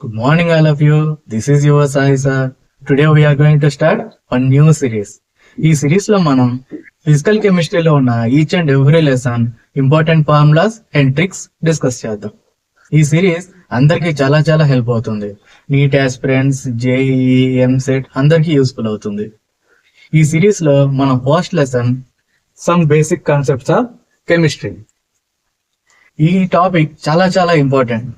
Good morning, all of you. This is your Sai sir. Today we are going to start a new series. ఈ series లో మనం physical కెమిస్ట్రీలో ఉన్న each and every lesson important formulas and tricks discuss చేద్దాం. ఈ series అందరికి చాలా చాలా హెల్ప్ అవుతుంది. నీట్ ఆస్పిరెంట్స్, జేఈఈ, ఎంసెట్ అందరికి యూస్ఫుల్ అవుతుంది. ఈ సిరీస్ లో మన first lesson some basic concepts of chemistry. ఈ టాపిక్ చాలా చాలా ఇంపార్టెంట్.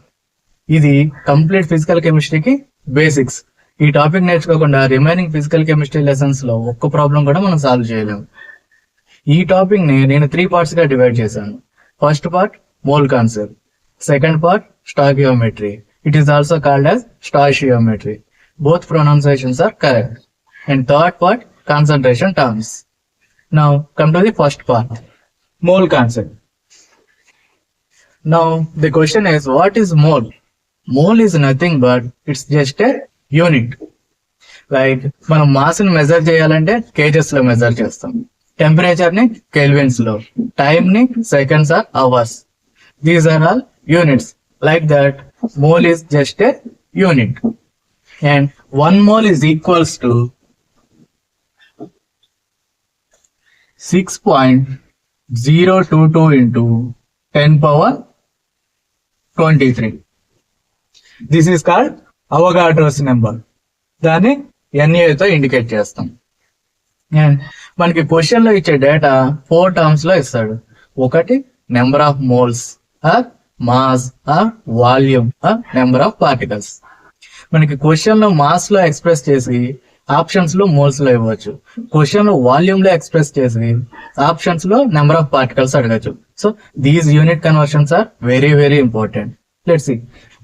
ఇది కంప్లీట్ ఫిజికల్ కెమిస్ట్రీకి బేసిక్స్. ఈ టాపిక్ నేర్చుకోకుండా రిమైనింగ్ ఫిజికల్ కెమిస్ట్రీ లెసన్స్ లో ఒక్క ప్రాబ్లం కూడా మనం సాల్వ్ చేయలేము. ఈ టాపిక్ ని నేను 3 parts గా డివైడ్ చేశాను. First part mole concept, second part stoichiometry, it is also called as stoichiometry, both pronunciations are correct, and third part concentration terms. Now come to the first part, mole concept. Now the question is, what is mole? Mole is nothing but it's just a unit. Like మనం mass ని measure చేయాలంటే KGs లో measure చేస్తాం, temperature ని kelvins లో, time ని seconds or hours. These are all units. Like that mole is just a unit, and 1 mole is equals to 6.022 into 10 power 23. This is called Avogadro's number. దాన్ని NA తో indicate చేస్తాం. And మనకి question లో ఇచ్చే data 4 terms లో ఇస్తాడు. ఒకటి number of moles, mass, volume, number of particles. మనకి క్వశ్చన్ లో మాస్ లో ఎక్స్ప్రెస్ చేసి ఆప్షన్స్ లో మోల్స్ లో ఇవ్వచ్చు. క్వశ్చన్ లో వాల్యూమ్ లో ఎక్స్ప్రెస్ చేసి ఆప్షన్స్ లో నెంబర్ ఆఫ్ పార్టికల్స్ అడగచ్చు. So these unit conversions are very very important. Let's see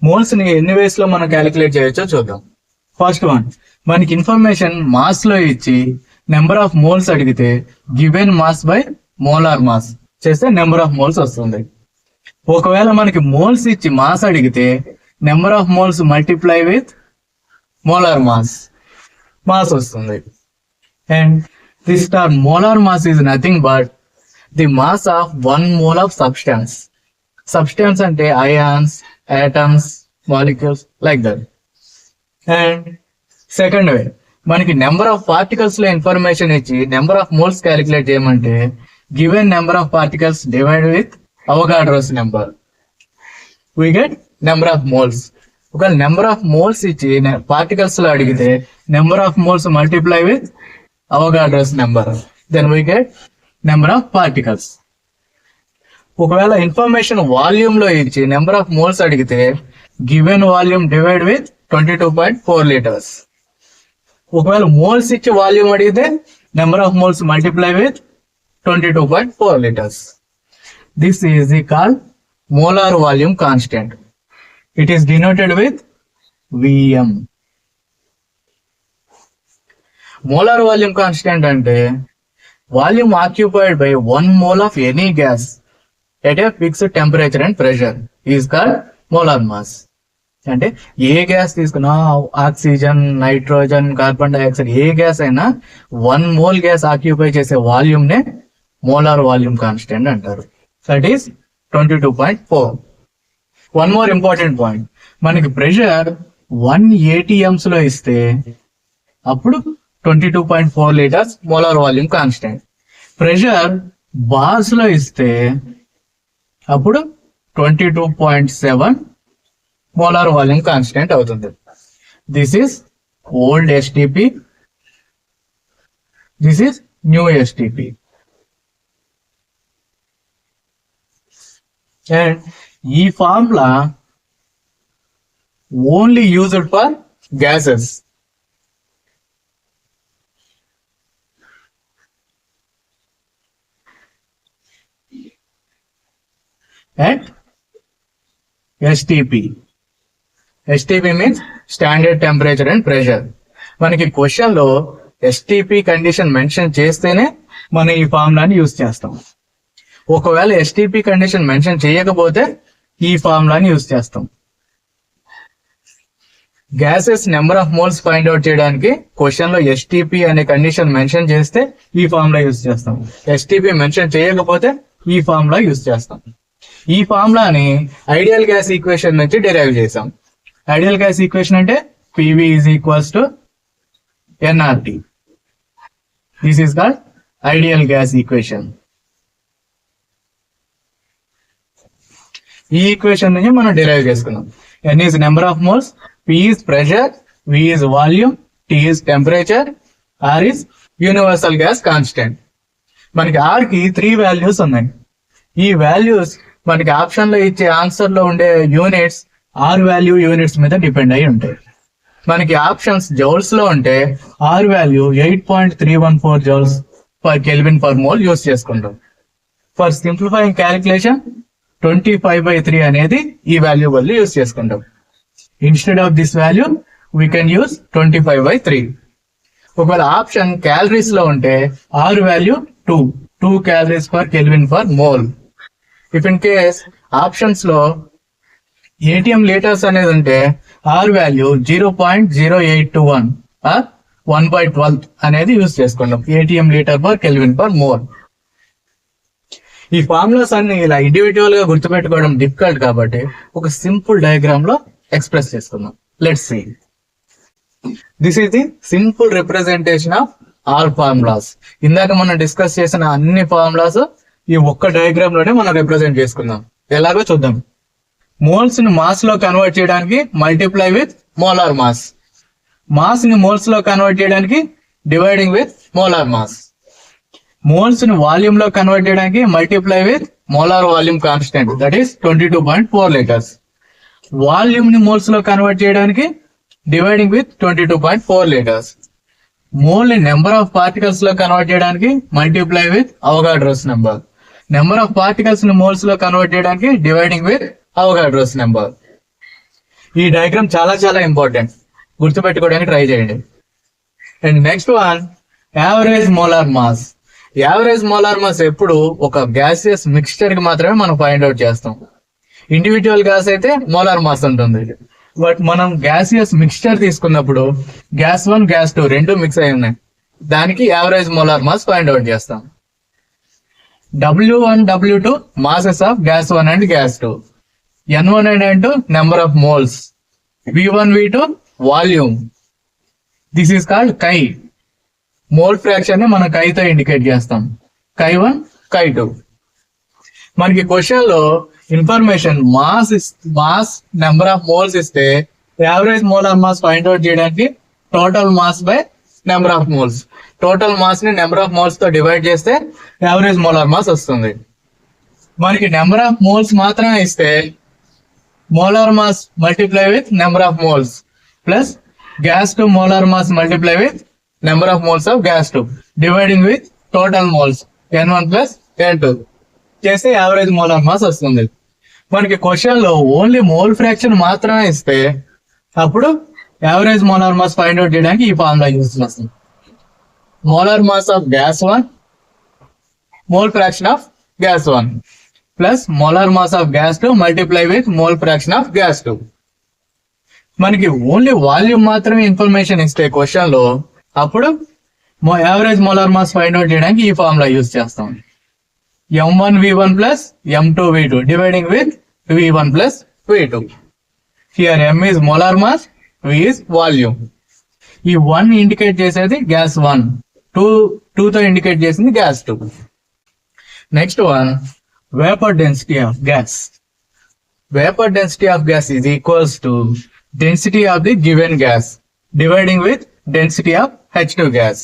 moles ని ఎన్ని వేస్ లో మనం క్యాలిక్యులేట్ చేయొచ్చో చూద్దాం. ఫస్ట్ వన్, మనకి ఇన్ఫర్మేషన్ మాస్ లో ఇచ్చి నెంబర్ ఆఫ్ మోల్స్ అడిగితే given mass by molar mass చేస్తే నెంబర్ ఆఫ్ మోల్స్ వస్తుంది. ఒకవేళ మనకి మోల్స్ ఇచ్చి మాస్ అడిగితే number of moles multiply with molar mass వస్తుంది. And this term molar mass is nothing but the mass of 1 mole of substance. Substance అంటే ions, atoms, molecules, like that. And second way, మనకి number of particles లో information ఇచ్చి number of moles calculate చేయమంటే given number of particles divide with Avogadro's number, we get number of moles. ఒకవేళ number of moles ఇచ్చి particles లో అడిగితే number of moles multiply with Avogadro's number, then we get number of particles. ఒకవేళ information volume లో ఇచ్చి number of moles అడిగితే given volume divide with 22.4 liters. ఒకవేళ moles ఇచ్చి వాల్యూమ్ అడిగితే number of moles multiply with 22.4 liters. This is called molar volume constant. It is denoted with Vm. Molar volume constant అంటే volume occupied by 1 mole of any gas at a fixed temperature and pressure is called molar mass. అంటే ఏ gas తీసుకున్నా, oxygen, nitrogen, carbon dioxide, ఏ gas అయినా 1 mole gas occupy చేసే volume నే molar volume constant అంటారు. That is 22.4. One more important point, మనకి pressure 1 atms లో ఇస్తే అప్పుడు 22.4 liters molar volume constant. Pressure bars లో ఇస్తే అప్పుడు 22.7 మోలార్ వాల్యూమ్ కాన్స్టెంట్ అవుతుంది. This is old STP, this is new STP. And ఈ formula only used for gases. And STP. STP means standard temperature and pressure. మనకి question లో STP condition mention చేస్తేనే మనం ఈ ఫార్ములాని యూజ్ చేస్తాం. ఒకవేళ ఎస్టిపి కండిషన్ మెన్షన్ చేయకపోతే ఈ ఫార్ములాని యూజ్ చేస్తాం. Gases number of moles find out చేయడానికి క్వశ్చన్ లో ఎస్టిపి అనే కండిషన్ మెన్షన్ చేస్తే ఈ ఫార్ములా యూజ్ చేస్తాం. ఎస్టిపి మెన్షన్ చేయకపోతే ఈ ఫార్ములా యూజ్ చేస్తాం. ఈ ఫార్ములాని ఐడియల్ గ్యాస్ ఈక్వేషన్ నుంచి డిరైవ్ చేసాం. ఐడియల్ గ్యాస్ ఈక్వేషన్ అంటే PV is equals to nRT. This is called ideal gas equation. ఈ ఈక్వేషన్ నుంచి మనం డిరైవ్ చేసుకున్నాం. N is number of moles, P is pressure, V is volume, T is temperature, R is universal gas constant. మనకి R కి 3 values ఉన్నాయి. ఈ values మనకి option లో ఇచ్చే ఆన్సర్ లో ఉండే యూనిట్స్ R వాల్యూ యూనిట్స్ మీద డిపెండ్ అయి ఉంటాయి. మనకి ఆప్షన్స్ జౌల్స్ లో ఉంటే R value 8.314 joules per kelvin per mole use చేసుకుంటాం. ఫర్ సింప్లిఫైయింగ్ క్యాలిక్యులేషన్ 25/3 అనేది ఈ వాల్యూ వల్ల యూస్ చేసుకుంటాం. Instead of this value we can use 25/3. ఒకవేళ ఆప్షన్ క్యాలరీస్ లో ఉంటే R value 2 calories per kelvin per mole. If in case options లో ATM litres అనేది ఉంటే R వాల్యూ 0.0821 1/12 అనేది యూస్ చేసుకుంటాం ATM litre per kelvin per mole. ఈ formulas అన్ని ఇలా ఇండివిజువల్ గా గుర్తుపెట్టుకోవడం డిఫికల్ట్ కాబట్టి ఒక సింపుల్ డయాగ్రామ్ లో ఎక్స్ప్రెస్ చేసుకుందాం. Let's see. This is the simple representation of all formulas. ఇందాక మనం డిస్కస్ చేసిన అన్ని ఫార్ములాస్ ఈ ఒక్క డయాగ్రామ్ లోనే మనం రిప్రజెంట్ చేసుకుందాం. ఎలాగో చూద్దాం. మోల్స్ ని మాస్ లో కన్వర్ట్ చేయడానికి multiply with molar mass. Mass ని మోల్స్ లో కన్వర్ట్ చేయడానికి dividing with molar mass. Moles ని వాల్యూమ్ లో కన్వర్ట్ చేయడానికి multiply with molar volume constant, that is 22.4 litres. Volume ని మోల్స్ లో కన్వర్ట్ చేయడానికి డివైడింగ్ విత్ 22.4 లీటర్స్. మోల్ ని నెంబర్ ఆఫ్ పార్టికల్స్ లో కన్వర్ట్ చేయడానికి multiply with Avogadro's number. Number of particles ని మోల్స్ లో కన్వర్ట్ చేయడానికి డివైడింగ్ విత్ అవగాడ్రోస్ నెంబర్. ఈ డయాగ్రామ్ చాలా చాలా ఇంపార్టెంట్, గుర్తుపెట్టుకోవడానికి ట్రై చేయండి. And next one, average molar mass. Average molar mass ఎప్పుడు ఒక గ్యాసియస్ మిక్స్చర్ కి మాత్రమే మనం ఫైండ్ అవుట్ చేస్తాం. ఇండివిజువల్ గ్యాస్ అయితే మోలార్ మాస్ ఉంటుంది. బట్ మనం గ్యాసియస్ మిక్స్చర్ తీసుకున్నప్పుడు గ్యాస్ 1 గ్యాస్ 2 రెండు మిక్స్ అయి ఉన్నాయి, దానికి average molar mass find out చేస్తాం. W1 W2 masses of gas 1 and gas 2. N1 and N2 number of moles. V1 V2 volume. This is called chi. Mole fraction ని మనం chi తో indicate చేస్తాం. chi1 chi2. మనకి question లో information mass number of moles ఇస్తే average molar mass find out చేయడానికి total mass by number of moles. Total mass ని number of moles తో డివైడ్ చేస్తే యావరేజ్ మోలార్ మాస్ వస్తుంది. మనకి నెంబర్ ఆఫ్ మోల్స్ మాత్రమే ఇస్తే molar mass multiply with number of moles plus gas 2 molar mass multiply with number of moles of gas 2 dividing with total moles N1 plus N2 చేస్తే average molar mass వస్తుంది. మనకి question లో only mole fraction మాత్రమే ఇస్తే అప్పుడు average molar mass find out చేయడానికి ఈ formula use చేస్తాం. Molar mass of gas 1 mole fraction of gas 1 plus molar mass of gas 2 multiply with mole fraction of gas 2. మనకి ఓన్లీ వాల్యూమ్ మాత్రమే information ఇస్తే question లో అప్పుడు average molar mass find out చేయడానికి ఈ ఫార్ములా యూజ్ చేస్తాం. M1 V1 plus M2 V2 dividing with V1 plus V2. Here M is molar mass, V is volume. ఈ 1 indicate చేసేది గ్యాస్ 1, 2 తో ఇండికేట్ చేసింది gas 2. Next one, vapour density of gas. Vapour density of gas is equals to density of the given gas dividing with density of H2 gas.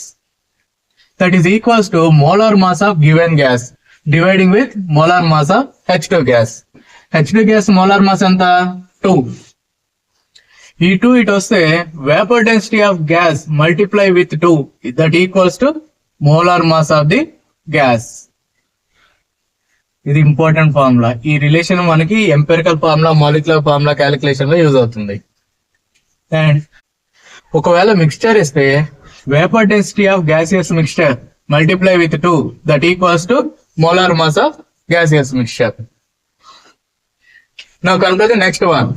That is equals to molar mass of given gas dividing with molar mass of H2 gas. H2 gas molar mass ఎంత 2. ఈ 2 ఇటు వస్తే vapour density of gas multiply with 2 that equals to molar mass of the gas. ఇది important formula. ఈ relation మనకి empirical formula, molecular formula calculation లో use అవుతుంది. And ఒకవేళ మిక్స్చర్ ఇస్తే vapour density of gaseous mixture multiply with 2 that equals to molar mass of gaseous mixture. Now come to the next one,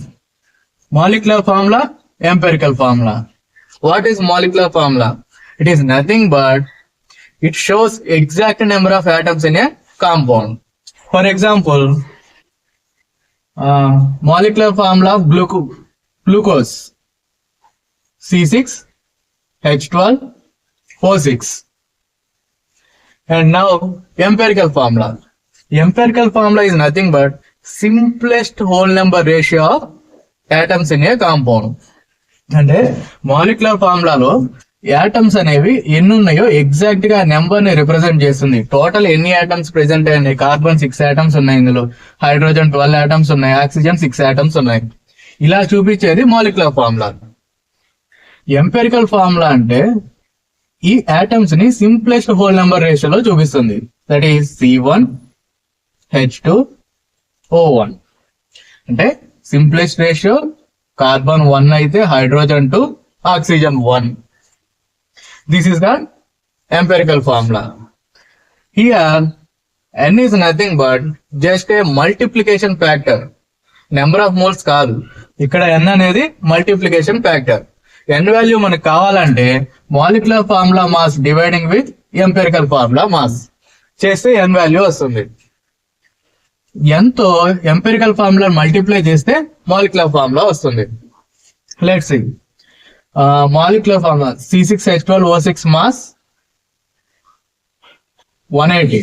molecular formula, empirical formula. What is molecular formula? It is nothing but it shows exact number of atoms in a compound. For example, molecular formula of glucose C6H12O6. And now empirical formula. Empirical formula is nothing but simplest whole number ratio of atoms in a compound. అంటే molecular ఫార్ములాలో atoms అనేవి ఎన్ని ఉన్నాయో exact గా number ని represent చేస్తుంది. Total ఎన్ని atoms present అయినాయి? Carbon 6 atoms ఉన్నాయి, ఇందులో హైడ్రోజన్ 12 యాటమ్స్ ఉన్నాయి, ఆక్సిజన్ 6 యాటమ్స్ ఉన్నాయి. ఇలా చూపించేది మాలిక్యులర్ ఫార్ములా. ఎంపెరికల్ ఫార్ములా అంటే ఈ యాటమ్స్ ని సింప్లెస్ట్ హోల్ నెంబర్ రేషియోలో చూపిస్తుంది. That is C1H2O1. అంటే సింప్లెస్ట్ రేషియో కార్బన్ 1 అయితే hydrogen 2, oxygen 1. This is the empirical formula. Here n is nothing but just a multiplication factor. Number of moles కాదు, ఇక్కడ n అనేది మల్టిప్లికేషన్ ఫ్యాక్టర్. n వాల్యూ మనకు కావాలంటే molecular formula mass dividing with empirical formula mass చేస్తే n value వస్తుంది. n తో empirical formula multiply చేస్తే molecular formula వస్తుంది. Let's see. Molecular formula C6H12O6 mass 180.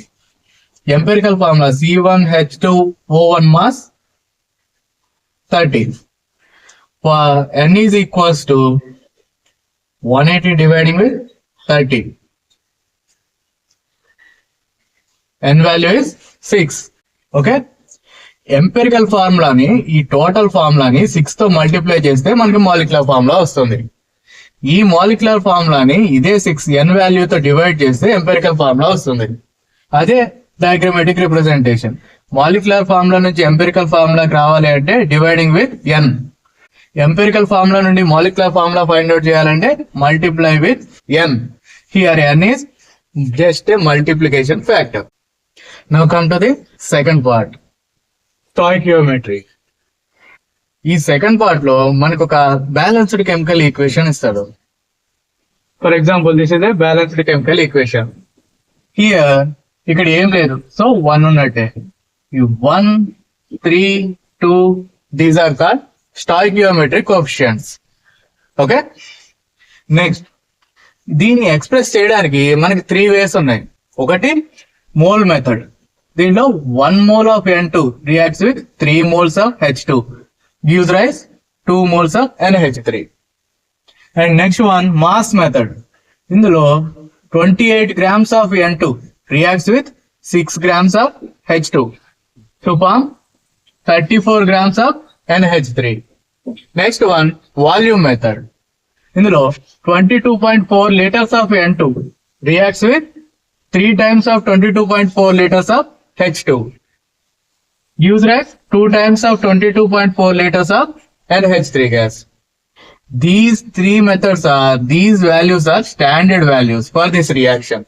Empirical formula C1H2O1 mass 30. For n is equals to 180 dividing with 30. N value is 6. Okay. Empirical ఫార్ములాని ఈ total ఫార్ములాని 6 తో multiply చేస్తే మనకి molecular formula వస్తుంది. ఈ molecular ఫార్ములాని ఇదే 6 n వాల్యూతో divide చేస్తే empirical formula వస్తుంది. అదే డయాగ్రమాటిక్ రిప్రజెంటేషన్. మాలిక్యులర్ ఫార్ములా నుంచి ఎంపెరికల్ ఫార్ములాకి రావాలి అంటే dividing with n. Empirical formula నుండి మాలిక్యులర్ ఫార్ములా ఫైండ్ అవుట్ చేయాలంటే multiply with n. Here n is just a multiplication factor. Now come to the second part. Stoichiometry. ఈ second part లో మనకు ఒక balanced chemical equation ఇస్తాడు. For example this is a balanced chemical equation. Here ఇక్కడ ఏం లేదు, so 1 ఉన్నట్టే. 1, 3, 2 these are called stoichiometric coefficients. Okay. Next దీన్ని ఎక్స్ప్రెస్ చేయడానికి మనకి 3 వేస్ ఉన్నాయి. ఒకటి మోల్ మెథడ్. దీనిలో 1 mole of N2 reacts with 3 moles of H2, gives rise 2 moles of NH3. And next one, mass method. ఇందులో 28 grams of N2 reacts with 6 grams of H2 to form 34 grams of NH3. Next one, volume method. ఇందులో 22.4 liters of N2 reacts with 3 times of 22.4 liters of H2, gives rise 2 times of 22.4 liters of NH3 gas. These 3 methods these values are standard values for this reaction.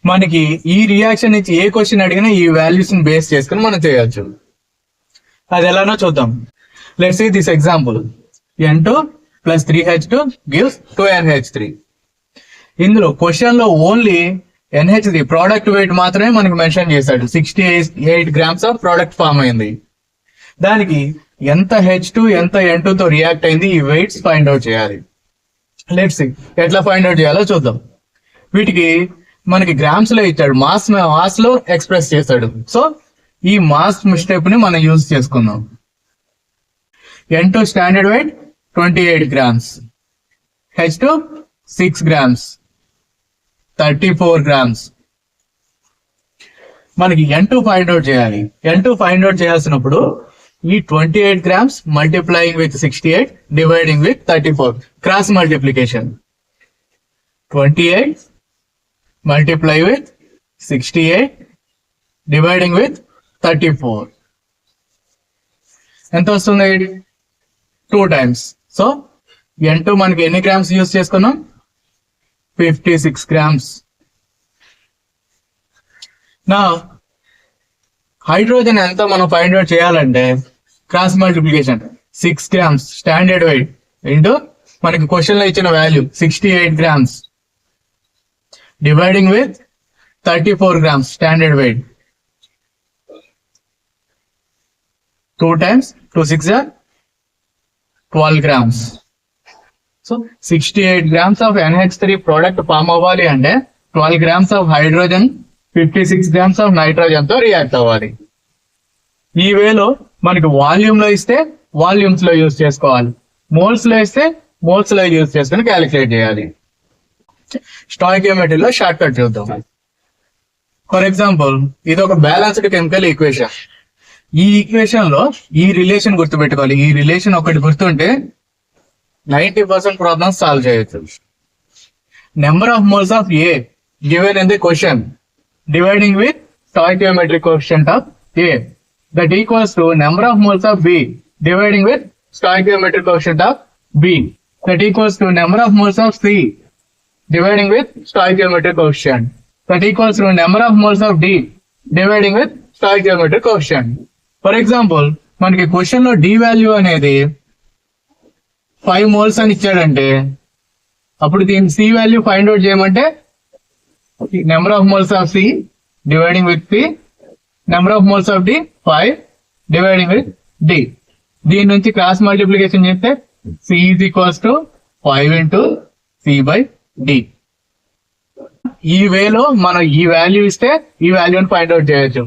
మనకి ఈ reaction నుంచి ఏ question అడిగినా ఈ values ని base చేసుకుని మనం చేయొచ్చు. అది ఎలానో చూద్దాం. Let's see this example. N2 plus 3H2 gives 2NH3. ఇందులో క్వశ్చన్ లో ఓన్లీ NH3 ప్రోడక్ట్ వెయిట్ మాత్రమే మనకి మెన్షన్ చేశాడు. 68 grams ఆఫ్ ప్రోడక్ట్ ఫామ్ అయింది. దానికి ఎంత H2 ఎంత N2 తో రియాక్ట్ అయింది ఈ వెయిట్స్ ఫైండ్ అవుట్ చేయాలి. లెట్స్ సీ ఎట్లా ఫైండ్ అవుట్ చేయాలో చూద్దాం. వీటికి మనకి గ్రామ్స్ లో ఇచ్చాడు, మాస్ లో ఎక్స్ప్రెస్ చేశాడు. సో ఈ మాస్ స్టెప్ ని మనం యూజ్ చేసుకుందాం. N2 standard weight 28 grams, H2 6 grams, 34 grams. మనకి N2 ఫైండ్ అవుట్ చేయాలి. N2 ఫైండ్ అవుట్ చేయాల్సినప్పుడు ఈ 28 grams multiplying with 68 dividing with 34 cross multiplication. 28 multiply with 68 dividing with 34 ఎంత వస్తుంది? 2 times. సో N2 మనకి ఎన్ని గ్రామ్స్ యూజ్ చేసుకున్నాం? 56 grams. నా హైడ్రోజన్ ఎంత మనం ఫైండ్ అవుట్ చేయాలంటే cross multiplication 6 grams standard weight into మనకి క్వశ్చన్ లో ఇచ్చిన value 68 grams dividing with 34 grams standard weight. 2 times 2 6 are 12 grams. So 68 grams of NH3 product form అవ్వాలి అంటే 12 grams of hydrogen 56 grams of nitrogen తో react అవ్వాలి. ఈ వేలో మనకి వాల్యూమ్ లో ఇస్తే వాల్యూమ్స్ లో యూజ్ చేసుకోవాలి, మోల్స్ లో ఇస్తే మోల్స్ లో యూజ్ చేసుకుని క్యాలిక్యులేట్ చేయాలి. స్టాయికియోమెట్రీ లో షార్ట్ కట్ చూద్దాం. ఫర్ ఎగ్జాంపుల్ ఇది ఒక బ్యాలెన్స్డ్ కెమికల్ ఈక్వేషన్. ఈ ఈక్వేషన్ లో ఈ రిలేషన్ గుర్తుపెట్టుకోవాలి. ఈ రిలేషన్ ఒకటి గుర్తుంటే 90% ప్రాబ్లమ్స్ సాల్వ్ చేయొచ్చు. Number of moles of A given in the question dividing with stoichiometric coefficient of A that equals to number of moles of B dividing with stoichiometric coefficient of B that equals to number of moles of C dividing with stoichiometric coefficient that equals to number of moles of D dividing with stoichiometric coefficient. For example, మనకి question లో D value అనేది 5 moles అని ఇచ్చాడంటే అప్పుడు దీని C value find out చేయమంటే number of moles of C dividing with P, number of moles of D 5 dividing with D. దీని నుంచి క్రాస్ మల్టిప్లికేషన్ చేస్తే C is equals to 5 into C by D. ఈ వేలో మనం ఈ వాల్యూ ఇస్తే ఈ వాల్యూని ఫైండ్ అవుట్ చేయొచ్చు,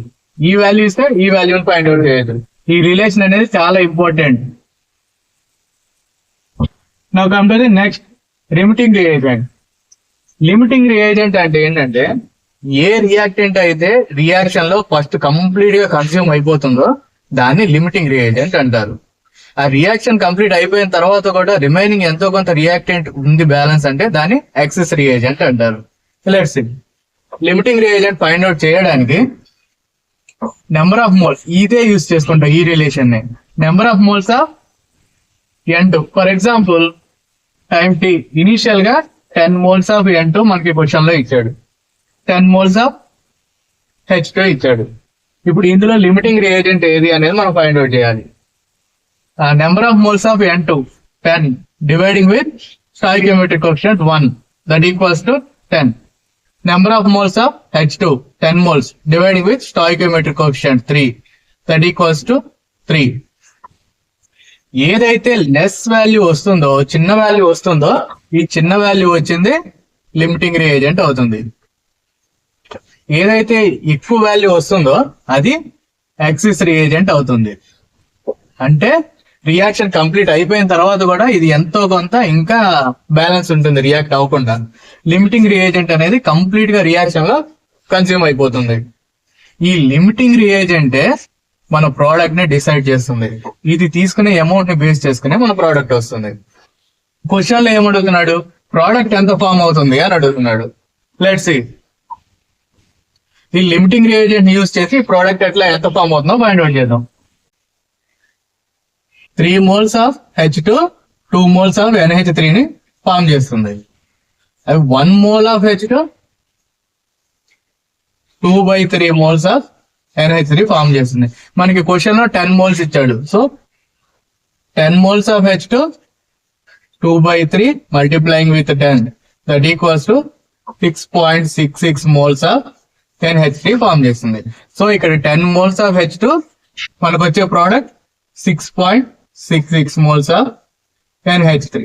ఈ వాల్యూ ఇస్తే ఈ వాల్యూని ఫైండ్ అవుట్ చేయొచ్చు. ఈ రిలేషన్ అనేది చాలా important. Now come to the next, limiting reagent. Limiting reagent అంటే ఏంటంటే ఏ రియాక్టెంట్ అయితే రియాక్షన్ లో ఫస్ట్ కంప్లీట్ గా కన్స్యూమ్ అయిపోతుందో దాన్ని లిమిటింగ్ రియేజెంట్ అంటారు. ఆ రియాక్షన్ కంప్లీట్ అయిపోయిన తర్వాత కూడా రిమైనింగ్ ఎంతో కొంత రియాక్టెంట్ ఉంది బ్యాలెన్స్ అంటే దాన్ని ఎక్సెస్ రియేజెంట్ అంటారు. Let's see, limiting reagent find out చేయడానికి నెంబర్ ఆఫ్ మోల్స్ ఇదే యూజ్ చేసుకుంటాం ఈ రిలేషన్ ని. Number of moles of N2 for example time T initial గా 10 moles ఆఫ్ N2 మనకి క్వశ్చన్ లో ఇచ్చాడు, 10 moles ఆఫ్ H2 ఇచ్చాడు. ఇప్పుడు ఇందులో లిమిటింగ్ రియేజెంట్ ఏది అనేది మనం ఫైండ్ అవుట్ చేయాలి. Number of moles of N2 10 dividing with stoichiometric coefficient 1 that equals to 10. Number of moles of H2 10 moles dividing with stoichiometric coefficient 3 that equals to 3. ఏదైతే less value వస్తుందో చిన్న value వస్తుందో ఈ చిన్న వాల్యూ వచ్చింది limiting reagent అవుతుంది. ఏదైతే ఎక్కువ వాల్యూ వస్తుందో అది ఎక్సెస్ రియేజెంట్ అవుతుంది. అంటే రియాక్షన్ కంప్లీట్ అయిపోయిన తర్వాత కూడా ఇది ఎంతో కొంత ఇంకా బ్యాలెన్స్ ఉంటుంది రియాక్ట్ అవ్వకుండా. లిమిటింగ్ రియేజెంట్ అనేది కంప్లీట్ గా రియాక్షన్ లో కన్స్యూమ్ అయిపోతుంది. ఈ లిమిటింగ్ రియేజెంటే మన ప్రోడక్ట్ ని డిసైడ్ చేస్తుంది. ఇది తీసుకునే అమౌంట్ ని బేస్ చేసుకునే మన ప్రోడక్ట్ వస్తుంది. క్వశ్చన్ లో ఏమడుగుతున్నాడు, ప్రోడక్ట్ ఎంత ఫామ్ అవుతుంది అని అడుగుతున్నాడు. లెట్స్ సీ, ఈ లిమిటింగ్ రియేజెంట్ యూజ్ చేసి ప్రోడక్ట్ ఎట్లా ఎంత ఫామ్ అవుతుందో ఫైండ్ అవుట్ చేద్దాం. 3 moles of H2 2 moles of NH3 ని ఫామ్ చేస్తుంది. అవి 1 mole of H2 2/3 moles of NH3 form చేస్తుంది. మనకి క్వశ్చన్ లో 10 moles ఇచ్చాడు. So 10 moles of H2 2/3 multiplying with 10 that equals to 6.66 moles of NH3 form చేస్తుంది. So ఇక్కడ 10 moles ఆఫ్ H2 మనకు వచ్చే ప్రోడక్ట్ 6.66 moles ఆఫ్ NH3.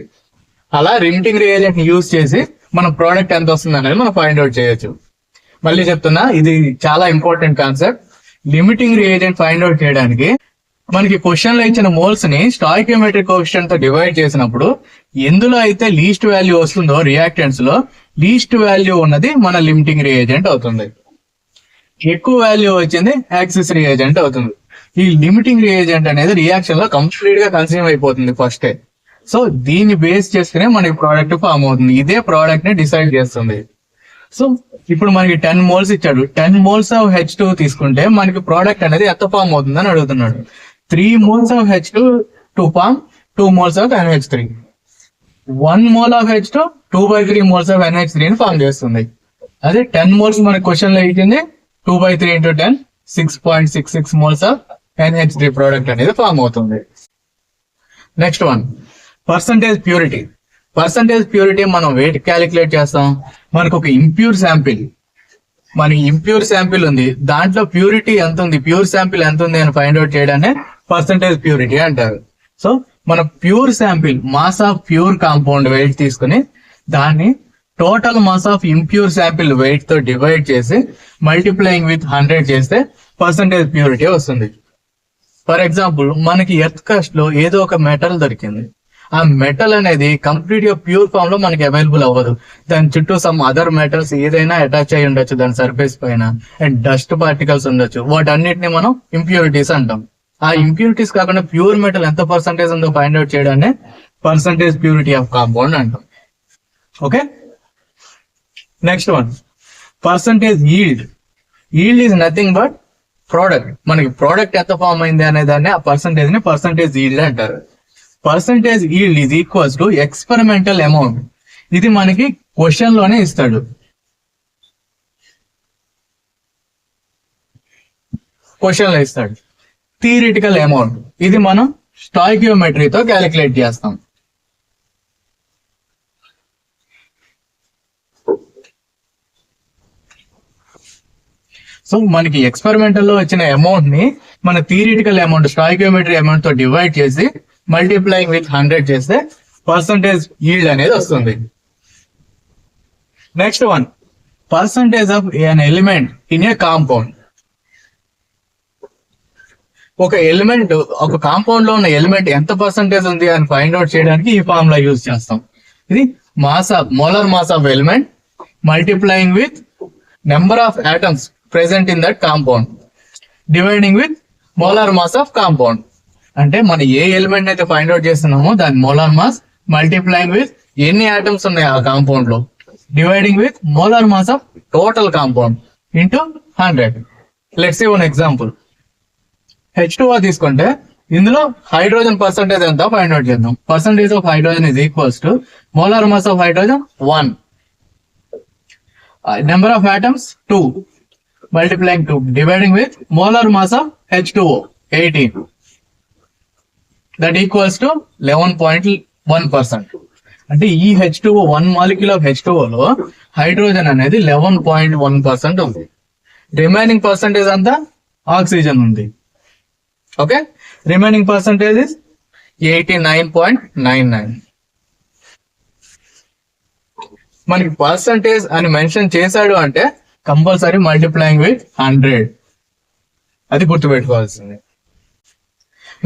అలా లిమిటింగ్ రియేజెంట్ యూజ్ చేసి మన ప్రోడక్ట్ ఎంత వస్తుంది అనేది మనం ఫైండ్ అవుట్ చేయొచ్చు. మళ్ళీ చెప్తున్నా, ఇది చాలా important concept. Limiting reagent find out చేయడానికి మనకి క్వశ్చన్ లో ఇచ్చిన మోల్స్ ని స్టాయికియోమెట్రిక్ కోఎఫిషియంట్ తో డివైడ్ చేసినప్పుడు ఎందులో అయితే లీస్ట్ వాల్యూ వస్తుందో రియాక్టెంట్స్ లో లీస్ట్ వాల్యూ ఉన్నది మన లిమిటింగ్ రియేజెంట్ అవుతుంది. ఎక్కువ వాల్యూ వచ్చింది యాక్సిస్ రియేజెంట్ అవుతుంది. ఈ లిమిటింగ్ రియేజెంట్ అనేది రియాక్షన్ లో కంప్లీట్ గా కన్స్యూమ్ అయిపోతుంది ఫస్టే. సో దీన్ని బేస్ చేసుకునే మనకి ప్రోడక్ట్ ఫామ్ అవుతుంది. ఇదే ప్రోడక్ట్ ని డిసైడ్ చేస్తుంది. సో ఇప్పుడు మనకి 10 moles ఇచ్చాడు. 10 moles ఆఫ్ H2 తీసుకుంటే మనకి ప్రోడక్ట్ అనేది ఎంత ఫామ్ అవుతుంది అని అడుగుతున్నాడు. 3 moles of H2 to form 2 moles of NH3. 1 mole of H2 2/3 moles of NH3 ని ఫామ్ చేస్తుంది. అదే 10 moles మన క్వశ్చన్ లో ఇచ్చింది 2/3 into 10 6.66 moles of NH3 product అనేది ఫామ్ అవుతుంది. Next one, percentage purity. Percentage purity మనం వెయిట్ క్యాలిక్యులేట్ చేస్తాం. మనకు ఒక ఇంప్యూర్ శాంపిల్, మనకి ఇంప్యూర్ శాంపిల్ ఉంది, దాంట్లో ప్యూరిటీ ఎంత ఉంది, ప్యూర్ శాంపిల్ ఎంత ఉంది అని ఫైండ్ అవుట్ చేయడాన్ని పర్సంటేజ్ ప్యూరిటీ అంటారు. సో మన pure sample mass of pure compound weight తీసుకుని దాన్ని total mass of impure sample weight తో డివైడ్ చేసి మల్టిప్లైయింగ్ విత్ 100 చేస్తే పర్సంటేజ్ ప్యూరిటీ వస్తుంది. ఫర్ ఎగ్జాంపుల్ మనకి ఎర్త్ క్రస్ట్ లో ఏదో ఒక మెటల్ దొరికింది. ఆ మెటల్ అనేది కంప్లీట్ గా ప్యూర్ ఫామ్ లో మనకి అవైలబుల్ అవ్వదు. దాని చుట్టూ సమ్ అదర్ మెటల్స్ ఏదైనా అటాచ్ అయి ఉండొచ్చు దాని సర్ఫేస్ పైన, అండ్ డస్ట్ పార్టికల్స్ ఉండొచ్చు. వాటన్నిటిని మనం ఇంప్యూరిటీస్ అంటాం. ఆ ఇంప్యూరిటీస్ కాకుండా ప్యూర్ మెటల్ ఎంత పర్సంటేజ్ ఉందో ఫైండ్ అవుట్ చేయడాన్ని పర్సంటేజ్ ప్యూరిటీ ఆఫ్ కాంపౌండ్ అంటాం. Okay, next one percentage yield. Yield is nothing but product. మనకి ప్రోడక్ట్ ఎంత ఫామ్ అయింది అనే దాన్ని ఆ పర్సంటేజ్ ని పర్సంటేజ్ ఈల్డ్ అంటారు. Percentage yield is equals to experimental amount. ఇది మనకి క్వశ్చన్ లోనే ఇస్తాడు. క్వశ్చన్ లో ఇస్తాడు. థియరిటికల్ అమౌంట్ ఇది మనం స్టాయికియోమెట్రీతో క్యాలిక్యులేట్ చేస్తాం. సో మనకి ఎక్స్పెరిమెంటల్ లో వచ్చిన అమౌంట్ ని మన థియరిటికల్ అమౌంట్ స్టాయికియోమెట్రీ అమౌంట్ తో డివైడ్ చేసి మల్టిప్లైయింగ్ విత్ 100 చేస్తే పర్సంటేజ్ ఈల్డ్ అనేది వస్తుంది. Next one percentage of an element in a compound. ఒక ఎలిమెంట్ ఒక కాంపౌండ్ లో ఉన్న ఎలిమెంట్ ఎంత పర్సంటేజ్ ఉంది అని ఫైండ్ అవుట్ చేయడానికి ఈ ఫార్ములా యూజ్ చేస్తాం. ఇది mass of molar mass of element multiplying with number of atoms present in that compound dividing with molar mass of compound. అంటే మనం ఏ ఎలిమెంట్ అయితే ఫైండ్ అవుట్ చేస్తున్నామో దాని మోలార్ మాస్ మల్టిప్లైయింగ్ విత్ ఎన్ని ఆటమ్స్ ఉన్నాయి ఆ కాంపౌండ్ లో dividing with molar mass of total compound into 100. Let's see one example. H2O తీసుకుంటే ఇందులో హైడ్రోజన్ పర్సంటేజ్ ఎంత ఫైండ్ అవుట్ చేద్దాం. Percentage of hydrogen is equals to molar mass of hydrogen 1, number of atoms 2, multiplying 2 dividing with molar mass of H2O 18, that equals to 11.1%. అంటే ఈ H2O 1 molecule of H2O లో hydrogen అనేది 11.1% ఉంది. Remaining percentage అంతా oxygen ఉంది. Okay, remaining percentage is 89.99. మనకి percentage అని mention చేశాడు అంటే కంపల్సరీ మల్టిప్లైయింగ్ విత్ 100. అది గుర్తుపెట్టుకోవాల్సింది.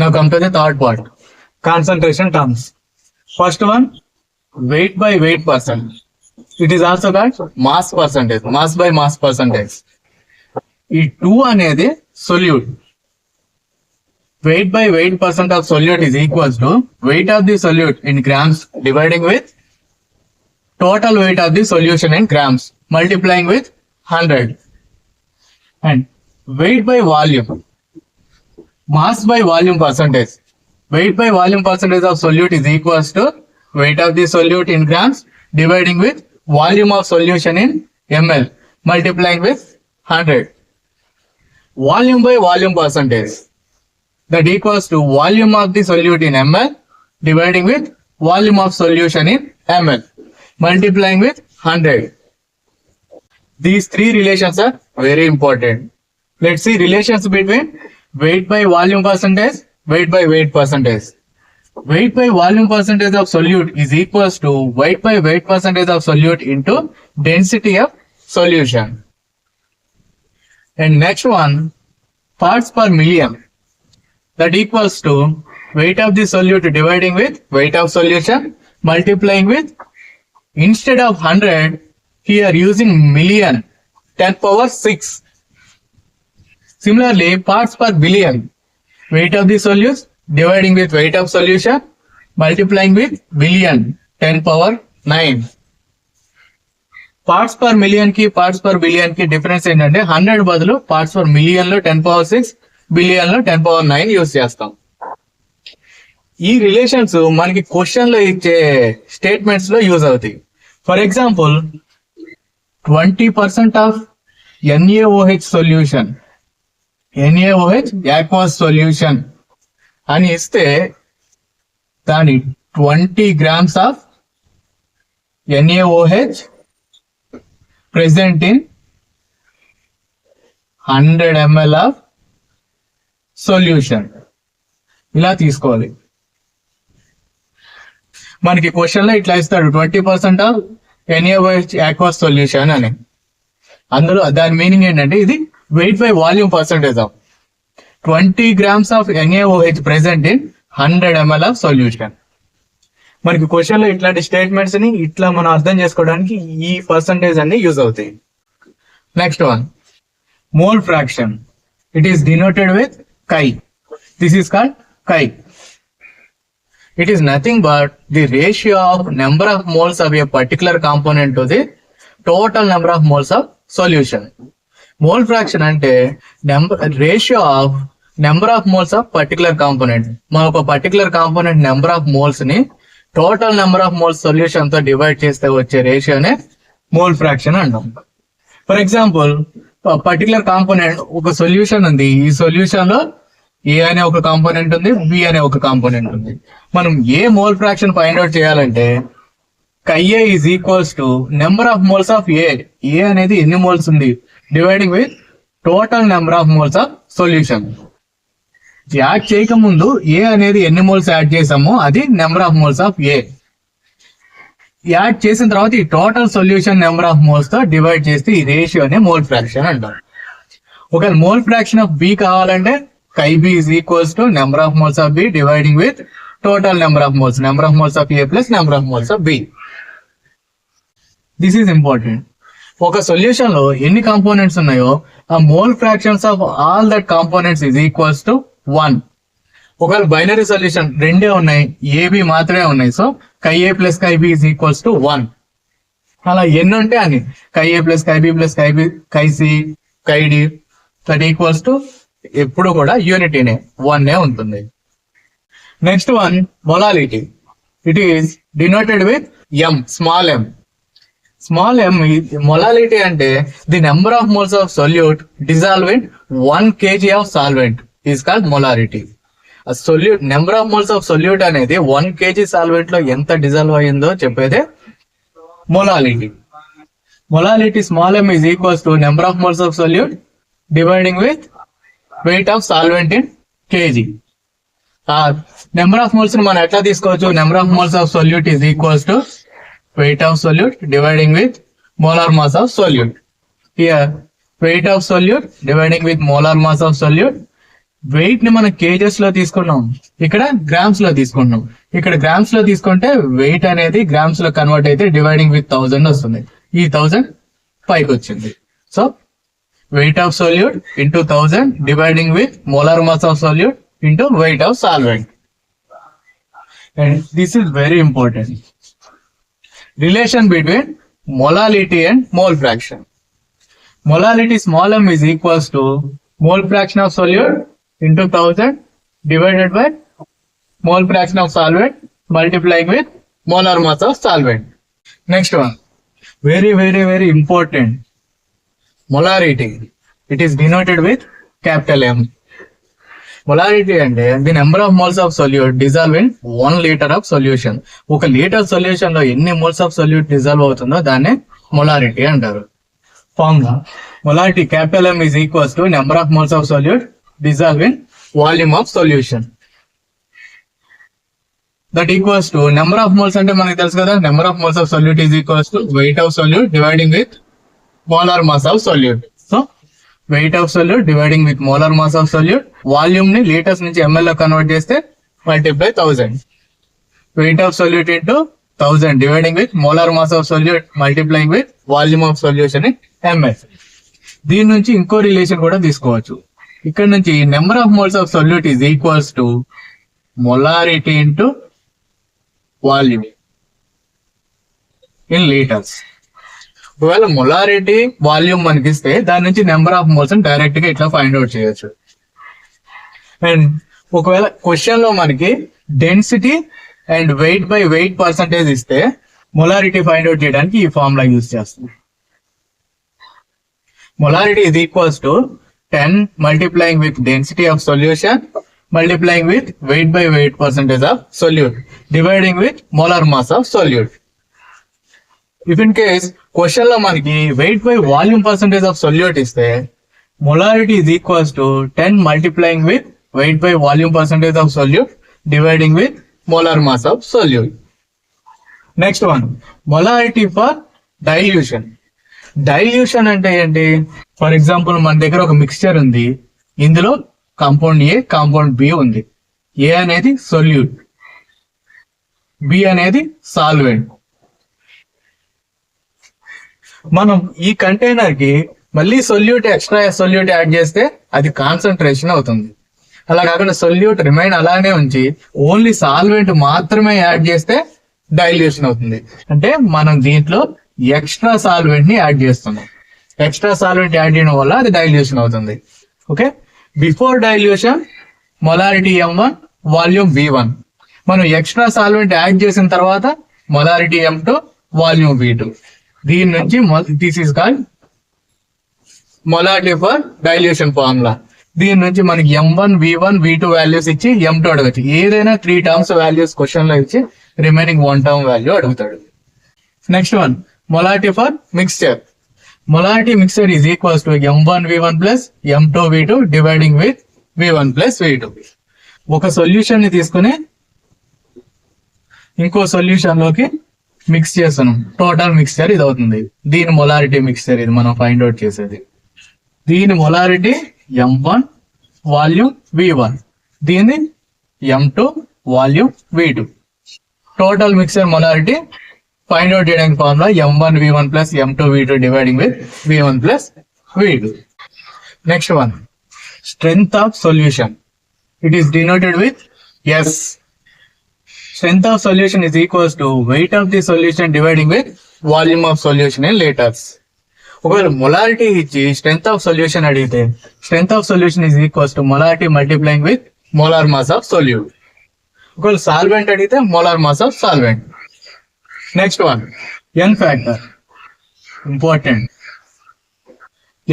Now come to the third part, concentration terms. First one weight by weight percent. It is also called mass percentage, mass by mass percentage. ఈ 2 అనేది solute. Weight by weight percent of solute is equals to weight of the solute in grams dividing with total weight of the solution in grams multiplying with 100. And weight by volume, mass by volume percentage. Weight by volume percentage of solute is equals to weight of the solute in grams dividing with volume of solution in ml multiplying with 100. Volume by volume percentage, that equals to volume of the solute in ml dividing with volume of solution in ml multiplying with 100. These three relations are very important. Let's see relations between weight by volume percentage, weight by weight percentage. Weight by volume percentage of solute is equals to weight by weight percentage of solute into density of solution. And next one, parts per million, that equals to weight of the solute dividing with weight of solution multiplying with, instead of 100 here using million, 10 power 6. Similarly, parts per billion, weight of the solute dividing with weight of solution multiplying with billion, 10 power 9. Parts per million కి parts per billion కి difference ఏంటంటే 100 బదులు parts per million లో 10 power 6, billion లో 10 power 9 use చేస్తాం. ఈ relations మనకి question లో ఇచ్చే స్టేట్మెంట్స్ లో యూజ్ అవుతాయి. For example 20% of NaOH solution, NaOH aqueous solution అని ఇస్తే దాని 20 grams of NaOH present in 100 ml of solution ఇలా తీసుకోవాలి. మనకి క్వశ్చన్ లో ఇట్లా ఇస్తాడు 20% ఆఫ్ NaOH aqueous సొల్యూషన్ అని. అందులో దాని మీనింగ్ ఏంటంటే ఇది weight by volume percentage of 20 grams of NaOH present in 100 ml of solution. మనకి క్వశ్చన్ లో ఇట్లాంటి స్టేట్మెంట్స్ ని ఇట్లా మనం అర్థం చేసుకోవడానికి ఈ పర్సంటేజ్ అన్ని యూజ్ అవుతాయి. Next one, mole fraction. It is denoted with chi. This is called chi. It is nothing but the ratio of number of moles of a particular component to the total number of moles of solution. Mole fraction అంటే ratio of number of moles of particular component. మన ఒక particular component number of moles ని total number of moles solution తో divide చేస్తే వచ్చే రేషియోనే mole fraction అంటాం. For example, particular component ఒక సొల్యూషన్ ఉంది. ఈ సొల్యూషన్ లో ఏ అనే ఒక కాంపోనెంట్ ఉంది, బి అనే ఒక కాంపోనెంట్ ఉంది. మనం A mole fraction find out చేయాలంటే chi is equals to number of moles of A. A అనేది ఎన్ని మోల్స్ ఉంది dividing with total number of moles of solution. Add చేయక ముందు ఏ అనేది ఎన్ని మోల్స్ యాడ్ చేసామో అది number of moles of A. Add చేసిన తర్వాత ఈ total solution number of moles తో డివైడ్ చేస్తే ఈ రేషియోనే మోల్ ఫ్రాక్షన్ అంటారు. ఒకవేళ మోల్ ఫ్రాక్షన్ ఆఫ్ బి కావాలంటే chi b is equals to number of moles of B dividing with total number of moles of A plus number of moles of B. This is important. ఒక solution లో ఎన్ని components ఉన్నాయో ఆ mole fractions of all that components is equals to 1. ఒకవేళ binary solution రెండే ఉన్నాయి, AB మాత్రమే ఉన్నాయి, so chi A plus chi B is equals to 1. అలా ఎన్ని ఉంటే అని chi A plus chi B plus chi B chi C chi D that equals to ఎప్పుడు కూడా యూనిటీనే 1 ఉంటుంది. Next one, molality. It is denoted with m, small m. Small m molality అంటే the number of moles of solute dissolve in 1 kg of solvent is called molarity. Solute number of moles of solute అనేది 1 kg solvent లో ఎంత dissolve అయ్యిందో చెప్పేదే molality. Molality small m is equals to number of moles of solute dividing with weight of solvent in kg. Number of moles ని మనం ఎట్లా తీసుకోవచ్చు? Number of moles of solute is equals to weight of solute dividing with molar mass of solute. Here weight of solute dividing with molar mass of solute. Weight ని మనం kgs లో తీసుకున్నాం, ఇక్కడ grams లో తీసుకున్నాం. ఇక్కడ గ్రామ్స్ లో తీసుకుంటే వెయిట్ అనేది గ్రామ్స్ లో కన్వర్ట్ అయితే డివైడింగ్ విత్ 1000 వస్తుంది. ఈ 1000 పైకి వచ్చింది. So weight of solute into 1000 dividing with molar mass of solute into weight of solvent. And this is very important. Relation between molality and mole fraction. Molality small m is equals to mole fraction of solute into 1000 divided by mole fraction of solvent multiplying with molar mass of solvent. Next one, very important. Molarity. It is denoted with capital M. Molarity అంటే the number of moles of solute dissolve in 1 liter of solution. ఒక litre solution లో ఎన్ని moles of solute dissolve అవుతుందో దాన్నే molarity అంటారు. Formula molarity capital M is equals to number of moles of solute dissolve in volume of solution. That equals to number of moles అంటే మనకి తెలుసు కదా, number of moles of solute is equals to weight of solute dividing with molar mass of solute. So weight of solute dividing with molar mass of solute. Volume ని litres నుంచి ml లో convert చేస్తే multiply 1000. weight of solute into 1000 dividing with molar mass of solute multiplying with volume of solution in ml. దీని నుంచి ఇంకో relation కూడా తీసుకోవచ్చు. ఇక్కడ నుంచి number of moles of solute is equals to molarity into volume in litres. ఒకవేళ molarity volume మనకి ఇస్తే దాని నుంచి నెంబర్ ఆఫ్ మోల్స్ డైరెక్ట్ గా ఇట్లా ఫైండ్ అవుట్ చేయొచ్చు. అండ్ ఒకవేళ క్వశ్చన్ లో మనకి density and weight by weight percentage ఇస్తే మొలారిటీ ఫైండ్ అవుట్ చేయడానికి ఈ ఫార్ములా యూజ్ చేస్తాం. Molarity is equals to 10 multiplying with density of solution multiplying with weight by weight percentage of solute dividing with molar mass of solute. If in case question లో మనకి weight by volume percentage of solute ఇస్తే molarity is equals to 10 multiplying with weight by volume percentage of solute dividing with molar mass of solute. Next one, molarity for dilution. Dilution అంటే ఏంటి? For example మన దగ్గర ఒక mixture ఉంది, ఇందులో compound ఏ, compound B ఉంది. ఏ అనేది సొల్యూట్, బి అనేది సాల్వెంట్. మనం ఈ కంటైనర్ కి మళ్ళీ సొల్యూట్, ఎక్స్ట్రా సొల్యూట్ యాడ్ చేస్తే అది కాన్సన్ట్రేషన్ అవుతుంది. అలా కాకుండా సొల్యూట్ రిమైన్ అలానే ఉంచి ఓన్లీ సాల్వెంట్ మాత్రమే యాడ్ చేస్తే డైల్యూషన్ అవుతుంది. అంటే మనం దీంట్లో ఎక్స్ట్రా సాల్వెంట్ ని యాడ్ చేస్తున్నాం. ఎక్స్ట్రా సాల్వెంట్ యాడ్ చేయడం వల్ల అది డైల్యూషన్ అవుతుంది. Okay, before dilution molarity M1, volume V1. మనం ఎక్స్ట్రా సాల్వెంట్ యాడ్ చేసిన తర్వాత మొలారిటీ M2, వాల్యూమ్ V2. దీని నుంచి this is called molarity for dilution formula. దీని నుంచి మనకి M1, V1, V2 వాల్యూస్ ఇచ్చి M2 అడగచ్చు. ఏదైనా 3 టర్మ్స్ వాల్యూస్ క్వశ్చన్ లో ఇచ్చి రిమైనింగ్ 1 టర్మ్ వాల్యూ అడుగుతాడు. Next one, molarity for mixture. Molarity mixture is equals to M1 V1 plus M2 V2 dividing with V1 plus V2. ఒక solution ని తీసుకుని ఇంకో సొల్యూషన్ లోకి మిక్స్ చేస్తున్నాం, టోటల్ మిక్స్చర్ ఇది అవుతుంది. దీని మొలారిటీ మిక్స్చర్ ఇది మనం ఫైండ్ అవుట్ చేసేది. దీని మొలారిటీ M1, వాల్యూమ్ V1, దీని M2, volume V2. Total mixture molarity find out చేయడానికి formula M1 V1 plus M2 V2 dividing with V1 plus V2. Next one, strength of solution. It is denoted with S. Strength of solution is equals to weight of the solution dividing with volume of solution in liters. ఒకవేళ molarity ఇచ్చి strength of solution అడిగితే strength of solution is equals to molarity multiplying with molar mass of solute. ఒకవేళ solvent అడిగితే molar mass of solvent. Next one, n factor. Important.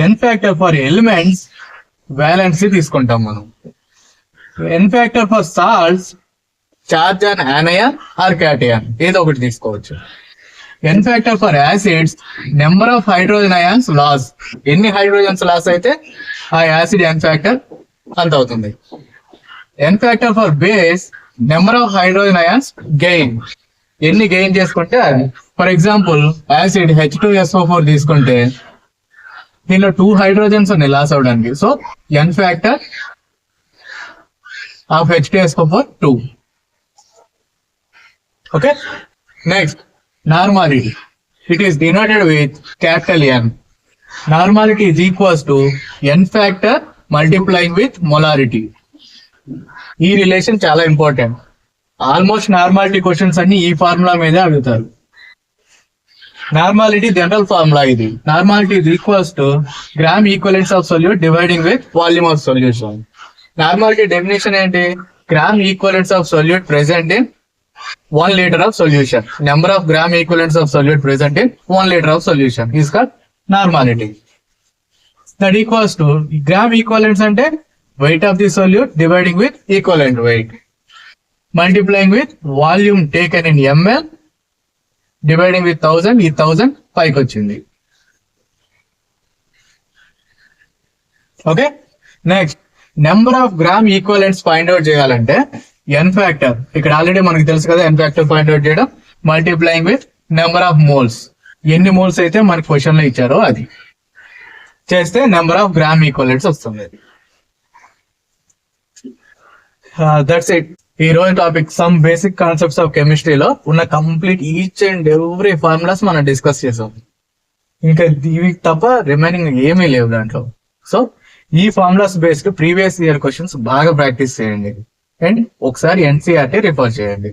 N factor for elements valency తీసుకుంటాం మనం. N factor for salts charge on anion or cation, ఏదో ఒకటి తీసుకోవచ్చు. N factor for acids number of hydrogen ions loss. ఎన్ని hydrogens loss అయితే ఆ acid ఎన్ factor అంత అవుతుంది. N factor for base number of hydrogen ions gain. ఎన్ని gain చేసుకుంటే, ఫర్ ఎగ్జాంపుల్ యాసిడ్ H2SO4 తీసుకుంటే దీనిలో 2 హైడ్రోజన్స్ ఉన్నాయి లాస్ అవడానికి. So n factor of H2SO4 2. Okay. Next, normality. It is denoted with capital N. Normality is equals to N factor multiplying with molarity. ఈ relation చాలా important. Almost normality questions అన్ని ఈ formula మీదే అడుగుతారు. Normality general formula ఇది. Normality is equals to gram equivalents of solute dividing with volume of solution. Normality definition ఏంటి? Gram equivalents of solute present in 1 liter of solution. Number of gram equivalents of solute present in 1 liter of solution is called normality. That equals to gram equivalents ante weight of the solute dividing with equivalent weight multiplying with volume taken in ml dividing with 1000. ఈ 1000 పైకి వచ్చింది. Okay, next number of gram equivalents find out చేయాలంటే ఎన్ factor, ఇక్కడ already మనకి తెలుసు కదా, ఎన్ factor find out చేయడం multiplying with number of moles. ఎన్ని మోల్స్ అయితే మనకి క్వశ్చన్ లో ఇచ్చారో అది చేస్తే నెంబర్ ఆఫ్ గ్రామ్ ఈక్వలెంట్స్ వస్తుంది. That's it. ఈ రోజు topic some basic concepts of కెమిస్ట్రీలో ఉన్న complete each and every formulas మనం డిస్కస్ చేసాం. ఇంకా ఇవి తప్ప రిమైనింగ్ ఏమీ లేవు దాంట్లో. సో ఈ formulas based previous year questions బాగా ప్రాక్టీస్ చేయండి అండ్ ఒకసారి NCERT రిఫర్ చేయండి.